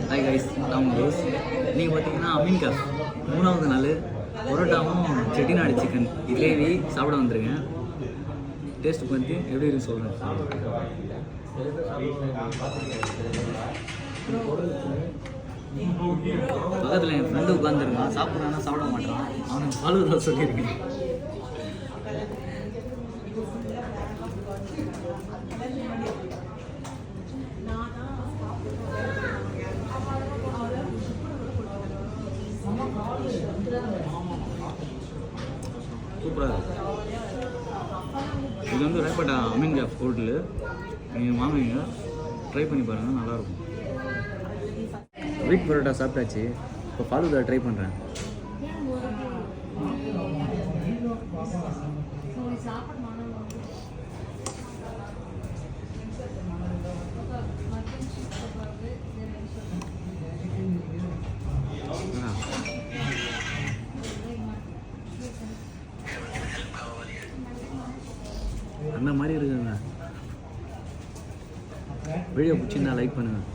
Hi guys, நான் rose. நீங்கள் பார்த்தீங்கன்னா அமீன் கேஃப் 3வது நாள் பரோட்டாவும் செட்டிநாடு சிக்கன் கிரேவி சாப்பிட வந்துருங்க. டேஸ்ட் பார்த்து எப்படி இருக்குன்னு சொல்கிறேன். பக்கத்தில் என் ஃப்ரெண்டு உட்காந்துருக்கான், சாப்பிட்றான்னா சாப்பிட மாட்டான். அவனுக்கு ஃபாலோ சொல்லியிருக்கேன். சூப்பராக இருக்குது. இது வந்து ரேப்பட்டா அமீன் கேஃப் ஹோட்டலு. நீங்கள் வாங்குவீங்க, ட்ரை பண்ணி பாருங்கள், நல்லாயிருக்கும். வீட் பரோட்டா சாப்பிட்டாச்சு. இப்போ ஃபாலூதா ட்ரை பண்ணுறேன். அந்த மாதிரி இருக்குங்க. வீடியோ பிடிச்சிருந்தா லைக் பண்ணுங்கள்.